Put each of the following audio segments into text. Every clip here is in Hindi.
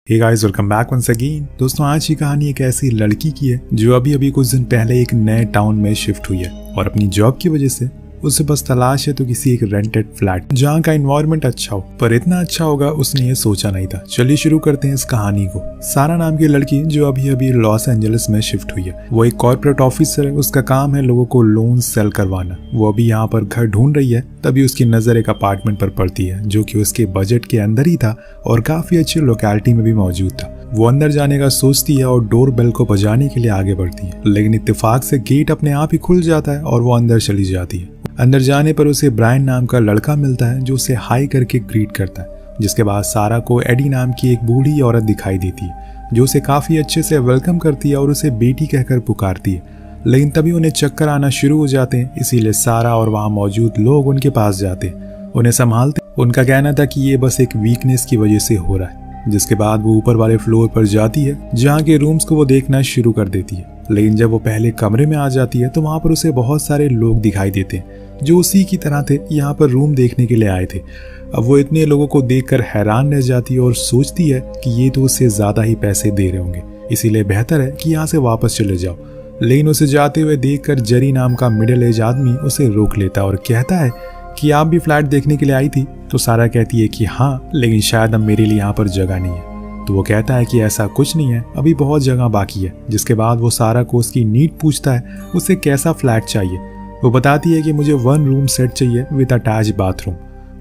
हे guys, welcome back once again. दोस्तों, आज की कहानी एक ऐसी लड़की की है जो अभी अभी कुछ दिन पहले एक नए टाउन में शिफ्ट हुई है और अपनी जॉब की वजह से उसे बस तलाश है तो किसी एक रेंटेड फ्लैट जहाँ का एनवायरनमेंट अच्छा हो, पर इतना अच्छा होगा उसने ये सोचा नहीं था। चलिए शुरू करते हैं इस कहानी को। सारा नाम की लड़की जो अभी अभी लॉस एंजलिस में शिफ्ट हुई है, वो एक कॉर्पोरेट ऑफिसर है। उसका काम है लोगों को लोन सेल करवाना। वो अभी यहाँ पर घर ढूंढ रही है, तभी उसकी नजर एक अपार्टमेंट पर पड़ती है जो कि उसके बजट के अंदर ही था और काफी अच्छी लोकेलिटी में भी मौजूद था। वो अंदर जाने का सोचती है और डोर बेल को बजाने के लिए आगे बढ़ती है, लेकिन इत्तेफाक से गेट अपने आप ही खुल जाता है और वो अंदर चली जाती है। अंदर जाने पर उसे ब्रायन नाम का लड़का मिलता है जो उसे हाई करके ग्रीट करता है। जिसके बाद सारा को एडी नाम की एक बूढ़ी औरत दिखाई देती है जो उसे काफी अच्छे से वेलकम करती है और उसे बेटी कहकर पुकारती है। लेकिन तभी उन्हें चक्कर आना शुरू हो जाते हैं, इसीलिए सारा और वहाँ मौजूद लोग उनके पास जाते हैं, उन्हें संभालते। उनका कहना था कि ये बस एक वीकनेस की वजह से हो रहा है। जिसके बाद वो ऊपर वाले फ्लोर पर जाती है जहाँ के रूम्स को वो देखना शुरू कर देती है। लेकिन जब वो पहले कमरे में आ जाती है तो वहाँ पर उसे बहुत सारे लोग दिखाई देते हैं जो उसी की तरह थे, यहाँ पर रूम देखने के लिए आए थे। अब वो इतने लोगों को देखकर हैरान रह जाती है और सोचती है कि ये तो उससे ज्यादा ही पैसे दे रहे होंगे, इसीलिए बेहतर है कि यहाँ से वापस चले जाओ। लेकिन उसे जाते हुए देखकर जेरी नाम का मिडिल एज आदमी उसे रोक लेता है और कहता है कि आप भी फ्लैट देखने के लिए आई थी। तो सारा कहती है कि हाँ, लेकिन शायद अब मेरे लिए यहाँ पर जगह नहीं है। तो वो कहता है कि ऐसा कुछ नहीं है, अभी बहुत जगह बाकी है। जिसके बाद वो सारा को उसकी नीड पूछता है, उसे कैसा फ्लैट चाहिए। वो बताती है कि मुझे 1 रूम सेट चाहिए विद अटैच बाथरूम।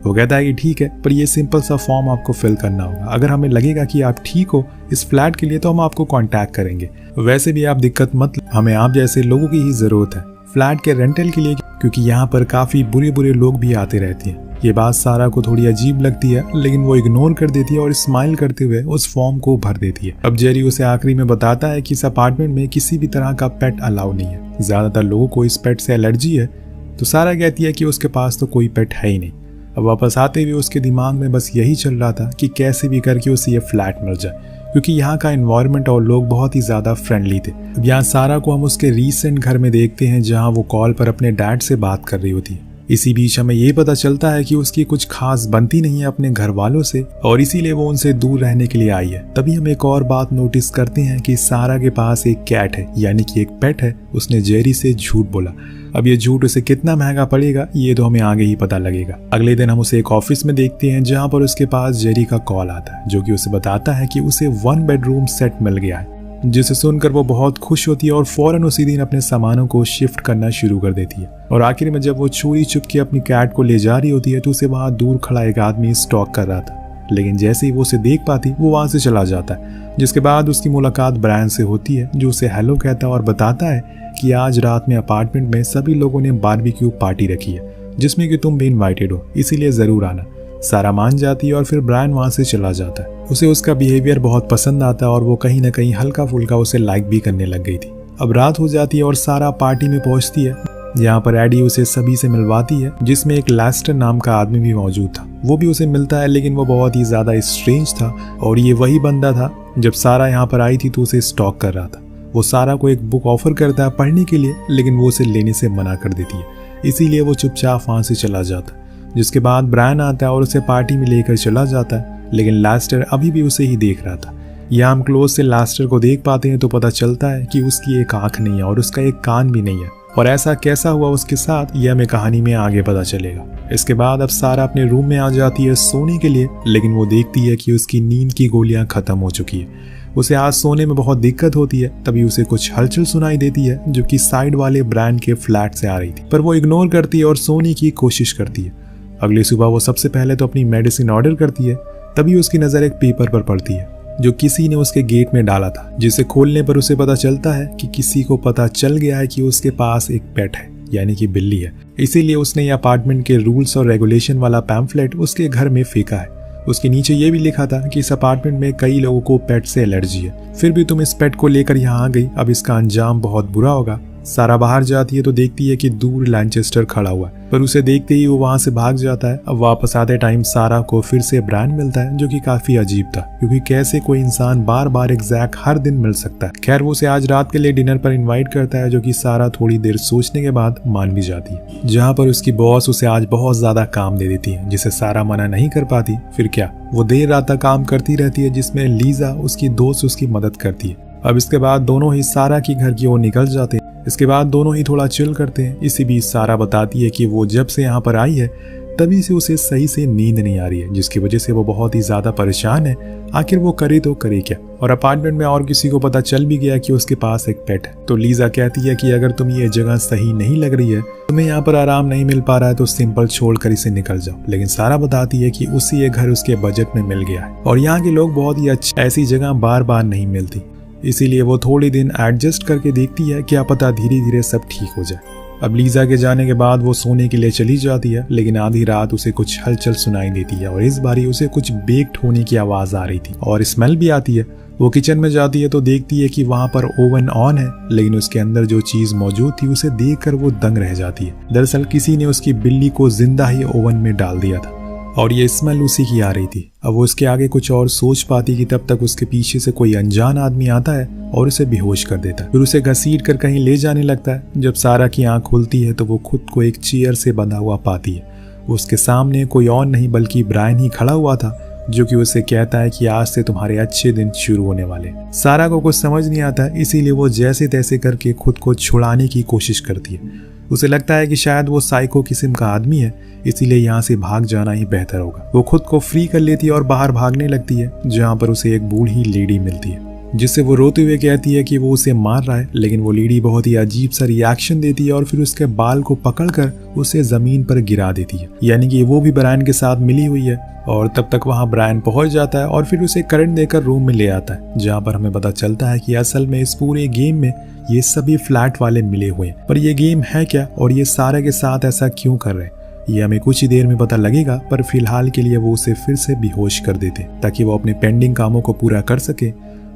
वो कहता है कि ठीक है, पर ये सिंपल सा फॉर्म आपको फिल करना होगा। अगर हमें लगेगा कि आप ठीक हो इस फ्लैट के लिए तो हम आपको कांटेक्ट करेंगे। वैसे भी आप दिक्कत मत, हमें आप जैसे लोगों की ही जरूरत है फ्लैट के रेंटल के लिए, क्योंकि यहाँ पर काफी बुरे बुरे लोग भी आते रहते हैं। ये बात सारा को थोड़ी अजीब लगती है, लेकिन वो इग्नोर कर देती है और स्माइल करते हुए उस फॉर्म को भर देती है। अब जेरी उसे आखिरी में बताता है कि इस अपार्टमेंट में किसी भी तरह का पेट अलाउ नहीं है, ज्यादातर लोगों को इस पेट से एलर्जी है। तो सारा कहती है कि उसके पास तो कोई पेट है ही नहीं। अब वापस आते हुए उसके दिमाग में बस यही चल रहा था कि कैसे भी करके उसे ये फ्लैट मिल जाए, क्योंकि यहाँ का एनवायरनमेंट और लोग बहुत ही ज्यादा फ्रेंडली थे। अब यहाँ सारा को हम उसके रीसेंट घर में देखते हैं जहाँ वो कॉल पर अपने डैड से बात कर रही होती है। इसी बीच हमें ये पता चलता है कि उसकी कुछ खास बनती नहीं है अपने घर वालों से और इसीलिए वो उनसे दूर रहने के लिए आई है। तभी हम एक और बात नोटिस करते हैं कि सारा के पास एक कैट है, यानी कि एक पेट है। उसने जेरी से झूठ बोला। अब ये झूठ उसे कितना महंगा पड़ेगा ये तो हमें आगे ही पता लगेगा। अगले दिन हम उसे एक ऑफिस में देखते हैं जहाँ पर उसके पास जेरी का कॉल आता है जो कि उसे बताता है कि उसे 1 बेडरूम सेट मिल गया है, जिसे सुनकर वो बहुत खुश होती है और फौरन उसी दिन अपने सामानों को शिफ्ट करना शुरू कर देती है। और आखिर में जब वो चोरी छुप के अपनी कैट को ले जा रही होती है तो उसे वहां दूर खड़ा एक आदमी स्टॉक कर रहा था, लेकिन जैसे ही वो उसे देख पाती वो वहां से चला जाता है। जिसके बाद उसकी मुलाकात ब्रायन से होती है जो उसे हेलो कहता है और बताता है कि आज रात में अपार्टमेंट में सभी लोगों ने बारबेक्यू पार्टी रखी है जिसमें कि तुम भी इन्वाइटेड हो, इसीलिए जरूर आना। सारा मान जाती है और फिर ब्रायन वहां से चला जाता है। उसे उसका बिहेवियर बहुत पसंद आता है और वो कहीं ना कहीं हल्का फुल्का उसे लाइक भी करने लग गई थी। अब रात हो जाती है और सारा पार्टी में पहुंचती है जहाँ पर एडी उसे सभी से मिलवाती है, जिसमें एक लेस्टर नाम का आदमी भी मौजूद था। वो भी उसे मिलता है, लेकिन वो बहुत ही ज्यादा स्ट्रेंज था और ये वही बंदा था जब सारा यहाँ पर आई थी तो उसे स्टॉक कर रहा था। वो सारा को एक बुक ऑफर करता है पढ़ने के लिए, लेकिन वो उसे लेने से मना कर देती है, इसीलिए वो चुपचाप वहां से चला जाता है। जिसके बाद ब्रायन आता है और उसे पार्टी में लेकर चला जाता है, लेकिन लेस्टर अभी भी उसे ही देख रहा था। यहाँ हम क्लोज से लेस्टर को देख पाते हैं तो पता चलता है कि उसकी एक आंख नहीं है और उसका एक कान भी नहीं है, और ऐसा कैसा हुआ उसके साथ यह हमें कहानी में आगे पता चलेगा। इसके बाद अब सारा अपने रूम में आ जाती है सोने के लिए, लेकिन वो देखती है कि उसकी नींद की गोलियां खत्म हो चुकी है। उसे आज सोने में बहुत दिक्कत होती है। तभी उसे कुछ हलचल सुनाई देती है जो कि साइड वाले ब्रांड के फ्लैट से आ रही थी, पर वो इग्नोर करती है और सोने की कोशिश करती है। अगली सुबह वो सबसे पहले तो अपनी मेडिसिन ऑर्डर करती है। तभी उसकी नजर एक पेपर पर पड़ती है जो किसी ने उसके गेट में डाला था, जिसे खोलने पर उसे पता चलता है कि किसी को पता चल गया है कि उसके पास एक पेट है, यानी कि बिल्ली है। इसीलिए उसने ये अपार्टमेंट के रूल्स और रेगुलेशन वाला पैम्फलेट उसके घर में फेंका है। उसके नीचे ये भी लिखा था कि इस अपार्टमेंट में कई लोगों को पेट से एलर्जी है, फिर भी तुम इस पेट को लेकर यहाँ आ गई, अब इसका अंजाम बहुत बुरा होगा। सारा बाहर जाती है तो देखती है कि दूर लैनचेस्टर खड़ा हुआ है, पर उसे देखते ही वो वहां से भाग जाता है। अब वापस आते टाइम सारा को फिर से ब्रायन मिलता है, जो कि काफी अजीब था, क्योंकि कैसे कोई इंसान बार बार एग्जैक्ट हर दिन मिल सकता है। खैर वो उसे आज रात के लिए डिनर पर इन्वाइट करता है, जो कि सारा थोड़ी देर सोचने के बाद मान भी जाती है, जहाँ पर उसकी बॉस उसे आज बहुत ज्यादा काम दे देती है, जिसे सारा मना नहीं कर पाती। फिर क्या, वो देर रात तक काम करती रहती है, जिसमें लीजा उसकी दोस्त उसकी मदद करती है। अब इसके बाद दोनों ही सारा की घर की ओर निकल जाते हैं। इसके बाद दोनों ही थोड़ा चिल करते हैं। इसी बीच सारा बताती है कि वो जब से यहाँ पर आई है तभी से उसे सही से नींद नहीं आ रही है, जिसकी वजह से वो बहुत ही ज्यादा परेशान है। आखिर वो करे तो करे क्या। और अपार्टमेंट में और किसी को पता चल भी गया कि उसके पास एक पेट है। तो लीजा कहती है कि अगर तुम्हें ये जगह सही नहीं लग रही है, तुम्हें यहाँ पर आराम नहीं मिल पा रहा है, तो सिंपल छोड़कर इसे निकल जाओ। लेकिन सारा बताती है कि उसे ये घर उसके बजट में मिल गया है और यहाँ के लोग बहुत ही अच्छे, ऐसी जगह बार बार नहीं मिलती, इसीलिए वो थोड़ी दिन एडजस्ट करके देखती है, क्या पता धीरे धीरे सब ठीक हो जाए। अब लीजा के जाने के बाद वो सोने के लिए चली जाती है, लेकिन आधी रात उसे कुछ हलचल सुनाई देती है और इस बारी उसे कुछ बेक्ड होने की आवाज आ रही थी और स्मेल भी आती है। वो किचन में जाती है तो देखती है कि वहां पर ओवन ऑन है, लेकिन उसके अंदर जो चीज मौजूद थी उसे देखकर वो दंग रह जाती है। दरअसल किसी ने उसकी बिल्ली को जिंदा ही ओवन में डाल दिया था और ये स्मेल उसी की आ रही थी। अब वो उसके आगे कुछ और सोच पाती कि तब तक उसके पीछे से कोई अनजान आदमी आता है और उसे बेहोश कर देता है, फिर उसे घसीट कर कहीं ले जाने लगता है। जब सारा की आंख खुलती है तो वो खुद को एक चेयर से बंधा हुआ पाती है। उसके सामने कोई और नहीं बल्कि ब्रायन ही खड़ा हुआ था, जो कि उसे कहता है कि आज से तुम्हारे अच्छे दिन शुरू होने वाले। सारा को कुछ समझ नहीं आता, इसीलिए वो जैसे तैसे करके खुद को छुड़ाने की कोशिश करती है। उसे लगता है कि शायद वो साइको किस्म का आदमी है, इसीलिए यहाँ से भाग जाना ही बेहतर होगा। वो खुद को फ्री कर लेती है और बाहर भागने लगती है, जहाँ पर उसे एक बूढ़ी लेडी मिलती है, जिससे वो रोते हुए कहती है कि वो उसे मार रहा है। लेकिन वो लेडी बहुत ही अजीब सा रिएक्शन देती है और फिर उसके बाल को पकड़कर उसे जमीन पर गिरा देती है, यानी कि वो भी ब्रायन के साथ मिली हुई है। और तब तक वहां ब्रायन पहुंच जाता है और फिर उसे करंट देकर रूम में ले आता है, जहां पर हमें पता चलता है कि असल में इस पूरे गेम में ये सभी फ्लैट वाले मिले हुए हैं। पर ये गेम है क्या और ये सारा के साथ ऐसा क्यों कर रहे हैं, ये हमें कुछ ही देर में पता लगेगा। पर फिलहाल के लिए वो उसे फिर से बेहोश कर देते ताकि वो अपने पेंडिंग कामों को पूरा कर सके।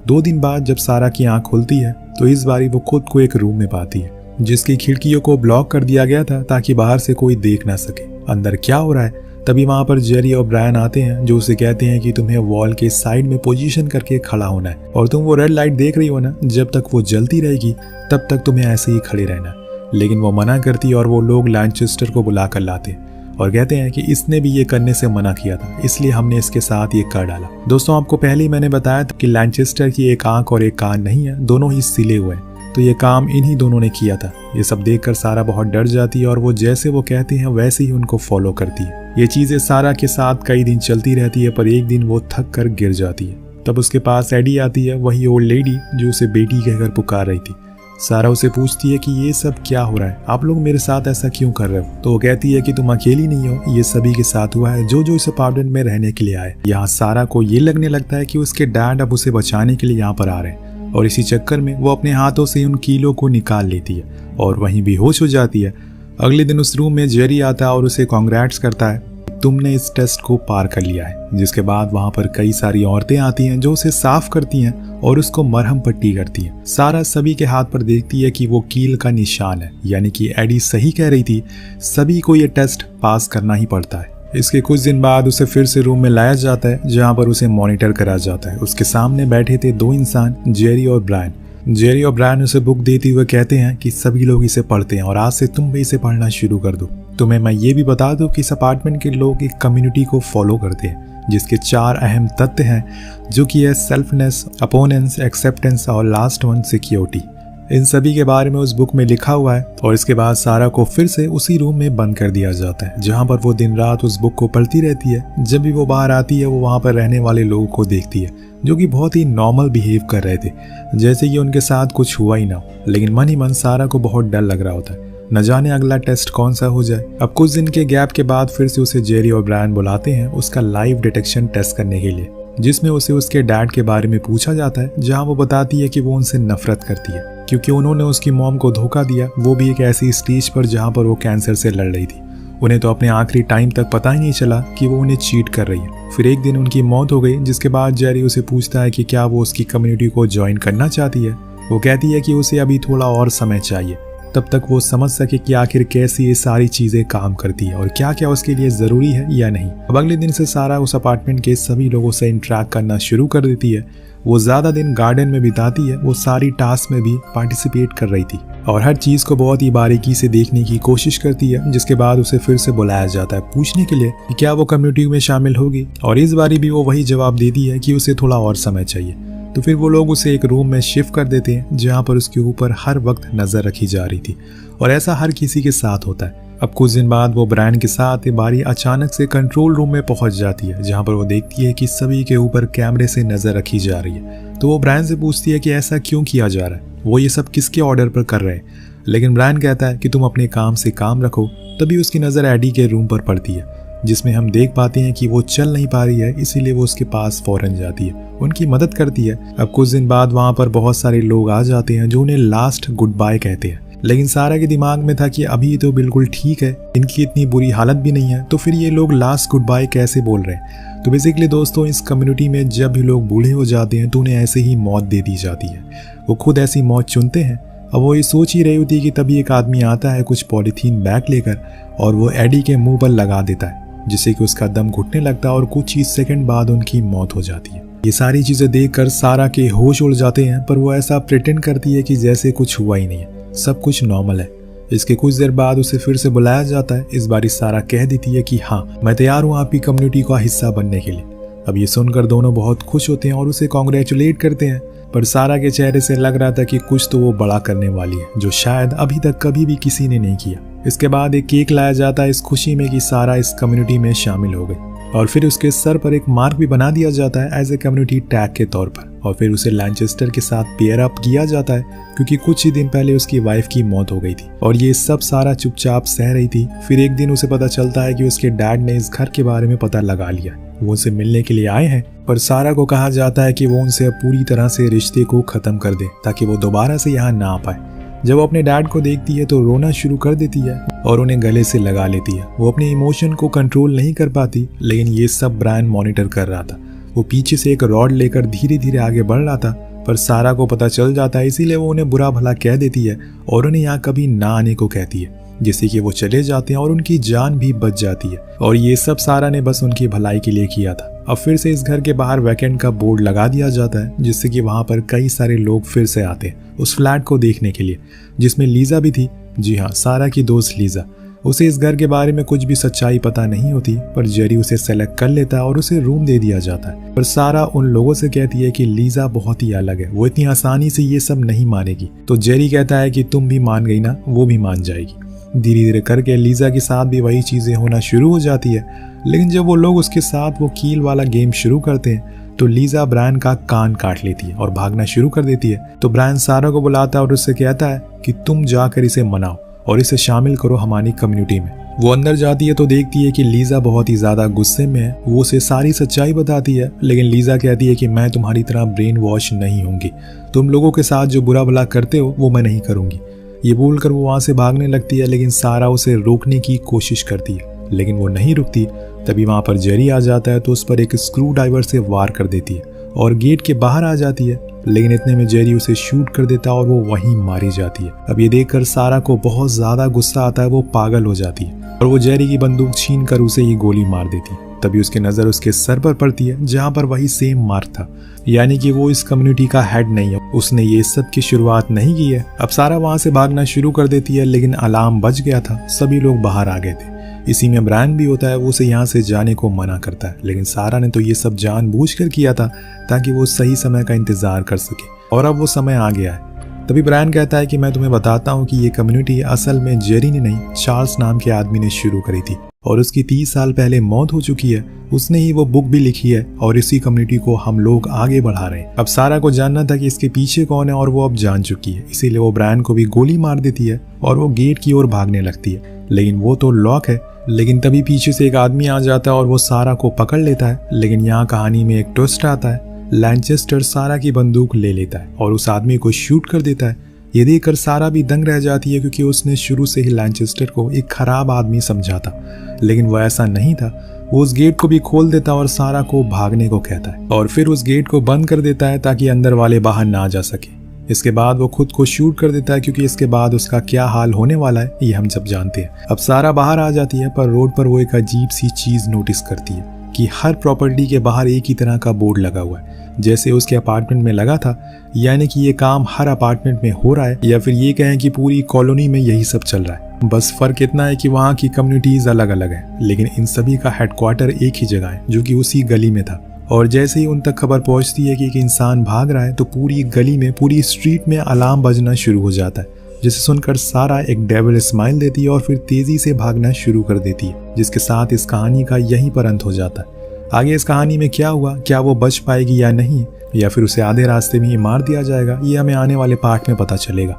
2 दिन बाद जब सारा की आंख खुलती है तो इस बारी वो खुद को एक रूम में पाती है, जिसकी खिड़कियों को ब्लॉक कर दिया गया था ताकि बाहर से कोई देख ना सके अंदर क्या हो रहा है। तभी वहां पर जेरी और ब्रायन आते हैं, जो उसे कहते हैं कि तुम्हें वॉल के साइड में पोजीशन करके खड़ा होना है और तुम वो रेड लाइट देख रही हो ना, जब तक वो जलती रहेगी तब तक तुम्हें ऐसे ही खड़े रहना। लेकिन वो मना करती और वो लोग लैनचेस्टर को बुला कर लाते और कहते हैं कि इसने भी ये करने से मना किया था, इसलिए हमने इसके साथ ये कर डाला। दोस्तों आपको पहले ही मैंने बताया था कि लैनचेस्टर की एक आंख और एक कान नहीं है, दोनों ही सिले हुए हैं, तो ये काम इन्हीं दोनों ने किया था। ये सब देखकर सारा बहुत डर जाती है और वो जैसे वो कहते हैं वैसे ही उनको फॉलो करती है। ये चीजें सारा के साथ कई दिन चलती रहती है, पर एक दिन वो थक कर गिर जाती है। तब उसके पास एडी आती है, वही ओल्ड लेडी जो उसे बेटी कहकर पुकार रही थी। सारा उसे पूछती है कि ये सब क्या हो रहा है, आप लोग मेरे साथ ऐसा क्यों कर रहे हो। तो वो कहती है कि तुम अकेली नहीं हो, ये सभी के साथ हुआ है जो इस अपार्टमेंट में रहने के लिए आए। यहाँ सारा को ये लगने लगता है कि उसके डैड अब उसे बचाने के लिए यहाँ पर आ रहे हैं और इसी चक्कर में वो अपने हाथों से उन कीलों को निकाल लेती है और वहीं बेहोश हो जाती है। अगले दिन उस रूम में जेरी आता है और उसे कांग्रेट्स करता है, तुमने इस टेस्ट को पार कर लिया है। जिसके बाद वहां पर कई सारी औरतें आती हैं जो उसे साफ करती हैं और उसको मरहम पट्टी करती हैं। सारा सभी के हाथ पर देखती है कि वो कील का निशान है, यानी कि एडी सही कह रही थी, सभी को ये टेस्ट पास करना ही पड़ता है। इसके कुछ दिन बाद उसे फिर से रूम में लाया जाता है, जहां पर उसे मॉनिटर करा जाता है। उसके सामने बैठे थे 2 इंसान, जेरी और ब्रायन। जेरी और ब्रायन उसे बुक देते हुए कहते हैं कि सभी लोग इसे पढ़ते हैं और आज से तुम भी इसे पढ़ना शुरू कर दो। तुम्हें मैं ये भी बता दूं कि इस अपार्टमेंट के लोग एक कम्युनिटी को फॉलो करते हैं, जिसके 4 अहम तत्व हैं, जो कि है सेल्फनेस, अपोनेंस, एक्सेप्टेंस और लास्ट वन सिक्योरिटी। इन सभी के बारे में उस बुक में लिखा हुआ है। और इसके बाद सारा को फिर से उसी रूम में बंद कर दिया जाता है, जहां पर वो दिन रात उस बुक को पढ़ती रहती है। जब भी वो बाहर आती है वो वहां पर रहने वाले लोगों को देखती है, जो कि बहुत ही नॉर्मल बिहेव कर रहे थे, जैसे कि उनके साथ कुछ हुआ ही ना हो। लेकिन मन ही मन सारा को बहुत डर लग रहा होता है, न जाने अगला टेस्ट कौन सा हो जाए। अब कुछ दिन के गैप के बाद फिर से उसे जेरी और ब्रायन बुलाते हैं उसका लाइव डिटेक्शन टेस्ट करने के लिए, जिसमें उसे उसके डैड के बारे में पूछा जाता है, जहां वो बताती है कि वो उनसे नफरत करती है क्योंकि उन्होंने उसकी मॉम को धोखा दिया, वो भी एक ऐसी स्टेज पर जहां पर वो कैंसर से लड़ रही थी। उन्हें तो अपने आखिरी टाइम तक पता ही नहीं चला कि वो उन्हें चीट कर रही है। फिर एक दिन उनकी मौत हो गई, जिसके बाद जेरी उसे पूछता है कि क्या वो उसकी कम्युनिटी को ज्वाइन करना चाहती है। वो कहती है कि उसे अभी थोड़ा और समय चाहिए तब तक वो समझ सके कि आखिर कैसी ये सारी चीजें काम करती है और क्या क्या उसके लिए जरूरी है या नहीं। अब अगले दिन से सारा उस अपार्टमेंट के सभी लोगों से इंटरेक्ट करना शुरू कर देती है। वो ज्यादा दिन गार्डन में बिताती है, वो सारी टास्क में भी पार्टिसिपेट कर रही थी और हर चीज को बहुत ही बारीकी से देखने की कोशिश करती है। जिसके बाद उसे फिर से बुलाया जाता है पूछने के लिए कि क्या वो कम्युनिटी में शामिल होगी, और इस बारी भी वो वही जवाब देती है कि उसे थोड़ा और समय चाहिए। तो फिर वो लोग उसे एक रूम में शिफ्ट कर देते हैं जहाँ पर उसके ऊपर हर वक्त नजर रखी जा रही थी, और ऐसा हर किसी के साथ होता है। अब कुछ दिन बाद वो ब्रायन के साथ ये बारी अचानक से कंट्रोल रूम में पहुंच जाती है, जहां पर वो देखती है कि सभी के ऊपर कैमरे से नजर रखी जा रही है। तो वो ब्रायन से पूछती है कि ऐसा क्यों किया जा रहा है, वो ये सब किसके ऑर्डर पर कर रहे हैं। लेकिन ब्रायन कहता है कि तुम अपने काम से काम रखो। तभी उसकी नजर एडी के रूम पर पड़ती है, जिसमें हम देख पाते हैं कि वो चल नहीं पा रही है, इसीलिए वो उसके पास फौरन जाती है, उनकी मदद करती है। अब कुछ दिन बाद वहां पर बहुत सारे लोग आ जाते हैं जो उन्हें लास्ट गुड बाय कहते हैं। लेकिन सारा के दिमाग में था कि अभी तो बिल्कुल ठीक है, इनकी इतनी बुरी हालत भी नहीं है, तो फिर ये लोग लास्ट गुड बाय कैसे बोल रहे हैं। तो बेसिकली दोस्तों, इस कम्युनिटी में जब भी लोग बूढ़े हो जाते हैं तो उन्हें ऐसे ही मौत दे दी जाती है। वो खुद ऐसी मौत चुनते हैं। अब वो ये सोच ही रही होती है कि तभी एक आदमी आता है कुछ पॉलीथीन बैग लेकर, और वो एडी के मुंह पर लगा देता है, जिससे कि उसका दम घुटने लगता है और कुछ ही सेकंड बाद उनकी मौत हो जाती है। ये सारी चीजें देखकर सारा के होश उड़ जाते हैं, पर वो ऐसा प्रिटेंड करती है कि जैसे कुछ हुआ ही नहीं है, सब कुछ नॉर्मल है। इसके कुछ देर बाद उसे फिर से बुलाया जाता है। इस बार सारा कह देती है कि हाँ, मैं तैयार हूँ आपकी कम्युनिटी का हिस्सा बनने के लिए। अब ये सुनकर दोनों बहुत खुश होते हैं और उसे कॉन्ग्रेचुलेट करते हैं, पर सारा के चेहरे से लग रहा था कि कुछ तो वो बड़ा करने वाली है, जो शायद अभी तक कभी भी किसी ने नहीं किया। इसके बाद एक केक लाया जाता है इस खुशी में कि सारा इस कम्युनिटी में शामिल हो गई, और फिर उसके सर पर एक मार्क भी बना दिया जाता है एज ए कम्युनिटी टैग के तौर पर। और फिर उसे लैनचेस्टर के साथ पेयर अप किया जाता है, क्योंकि कुछ ही दिन पहले उसकी वाइफ की मौत हो गई थी, और ये सब सारा चुपचाप सह रही थी। फिर एक दिन उसे पता चलता है कि उसके डैड ने इस घर के बारे में पता लगा लिया, वो उसे मिलने के लिए आए हैं। पर सारा को कहा जाता है कि वो उनसे अब पूरी तरह से रिश्ते को खत्म कर दे, ताकि वो दोबारा से यहाँ ना आ पाए। जब वो अपने डैड को देखती है तो रोना शुरू कर देती है और उन्हें गले से लगा लेती है। वो अपने इमोशन को कंट्रोल नहीं कर पाती, लेकिन ये सब ब्रायन मॉनिटर कर रहा था। वो पीछे से एक रॉड लेकर धीरे धीरे आगे बढ़ रहा था, पर सारा को पता चल जाता है, इसीलिए वो उन्हें बुरा भला कह देती है और उन्हें यहाँ कभी ना आने को कहती है, जिससे कि वो चले जाते हैं और उनकी जान भी बच जाती है। और ये सब सारा ने बस उनकी भलाई के लिए किया था। अब फिर से इस घर के बाहर वैकेंट का बोर्ड लगा दिया जाता है, जिससे कि वहां पर कई सारे लोग फिर से आते हैं उस फ्लैट को देखने के लिए, जिसमें लीजा भी थी। जी हाँ, सारा की दोस्त लीजा। उसे इस घर के बारे में कुछ भी सच्चाई पता नहीं होती, पर जेरी उसे सेलेक्ट कर लेता है और उसे रूम दे दिया जाता है। पर सारा उन लोगों से कहती है कि लीजा बहुत ही अलग है, वो इतनी आसानी से ये सब नहीं मानेगी। तो जेरी कहता है कि तुम भी मान गई ना, वो भी मान जाएगी। धीरे धीरे करके लीजा के साथ भी वही चीजें होना शुरू हो जाती है। लेकिन जब वो लोग उसके साथ वो कील वाला गेम शुरू करते हैं तो लीजा ब्रायन का कान काट लेती है और भागना शुरू कर देती है। तो ब्रायन सारा को बुलाता है और उससे कहता है कि तुम जाकर इसे मनाओ और इसे शामिल करो हमारी कम्युनिटी में। वो अंदर जाती है तो देखती है कि लीजा बहुत ही ज्यादा गुस्से में है। वो उसे सारी सच्चाई बताती है, लेकिन लीजा कहती है कि मैं तुम्हारी तरह ब्रेन वॉश नहीं होंगी, तुम लोगों के साथ जो बुरा भला करते हो वो मैं नहीं करूंगी। ये बोलकर वो वहां से भागने लगती है, लेकिन सारा उसे रोकने की कोशिश करती है, लेकिन वो नहीं रुकती। तभी वहां पर जेरी आ जाता है तो उस पर एक स्क्रू ड्राइवर से वार कर देती है और गेट के बाहर आ जाती है। लेकिन इतने में जेरी उसे शूट कर देता है और वो वहीं मारी जाती है। अब ये देखकर सारा को बहुत ज्यादा गुस्सा आता है, वो पागल हो जाती है और वो जेरी की बंदूक छीन कर उसे ये गोली मार देती है। तभी उसकी नजर उसके सर पर पड़ती है, जहां पर वही सेम मार्क था, यानी कि वो इस कम्युनिटी का हेड नहीं है, उसने ये सब की शुरुआत नहीं की है। अब सारा वहां से भागना शुरू कर देती है, लेकिन अलार्म बज गया था, सभी लोग बाहर आ गए थे। इसी में ब्रायन भी होता है, वो उसे यहाँ से जाने को मना करता है, लेकिन सारा ने तो ये सब जानबूझकर किया था ताकि वो सही समय का इंतजार कर सके, और अब वो समय आ गया है। तभी ब्रायन कहता है कि मैं तुम्हें बताता हूँ कि ये कम्युनिटी असल में जेरी ने नहीं, चार्ल्स नाम के आदमी ने शुरू करी थी, और उसकी 30 साल पहले मौत हो चुकी है। उसने ही वो बुक भी लिखी है और इसी कम्युनिटी को हम लोग आगे बढ़ा रहे हैं। अब सारा को जानना था कि इसके पीछे कौन है, और वो अब जान चुकी है, इसीलिए वो ब्रायन को भी गोली मार देती है और वो गेट की ओर भागने लगती है, लेकिन वो तो लॉक है। लेकिन तभी पीछे से एक आदमी आ जाता है और वो सारा को पकड़ लेता है। लेकिन यहाँ कहानी में एक ट्विस्ट आता है, लैनचेस्टर सारा की बंदूक ले लेता है और उस आदमी को शूट कर देता है। ये देखकर सारा भी दंग रह जाती है, क्योंकि उसने शुरू से ही लैनचेस्टर को एक खराब आदमी समझा था, लेकिन वह ऐसा नहीं था। वो उस गेट को भी खोल देता और सारा को भागने को कहता है, और फिर उस गेट को बंद कर देता है ताकि अंदर वाले बाहर ना जा सके। इसके बाद वो खुद को शूट कर देता है, क्योंकि इसके बाद उसका क्या हाल होने वाला है ये हम सब जानते हैं। अब सारा बाहर आ जाती है, पर रोड पर वो एक अजीब सी चीज नोटिस करती है कि हर प्रॉपर्टी के बाहर एक ही तरह का बोर्ड लगा हुआ है, जैसे उसके अपार्टमेंट में लगा था। यानी कि ये काम हर अपार्टमेंट में हो रहा है, या फिर ये कहें कि पूरी कॉलोनी में यही सब चल रहा है। बस फर्क इतना है कि वहाँ की कम्युनिटीज अलग अलग है, लेकिन इन सभी का हेडक्वार्टर एक ही जगह है, जो कि उसी गली में था। और जैसे ही उन तक खबर पहुंचती है कि एक इंसान भाग रहा है, तो पूरी गली में, पूरी स्ट्रीट में अलार्म बजना शुरू हो जाता है, जिसे सुनकर सारा एक डेविल स्माइल देती है और फिर तेजी से भागना शुरू कर देती है, जिसके साथ इस कहानी का यहीं पर अंत हो जाता है। आगे इस कहानी में क्या हुआ, क्या वो बच पाएगी या नहीं, या फिर उसे आधे रास्ते में ही मार दिया जाएगा, ये हमें आने वाले पार्ट में पता चलेगा।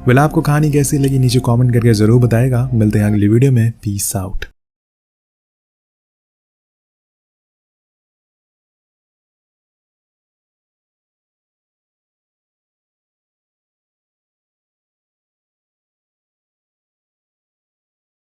वेल, आपको कहानी कैसी लगी नीचे कमेंट करके जरूर बताएगा। मिलते हैं अगली वीडियो में। Peace out.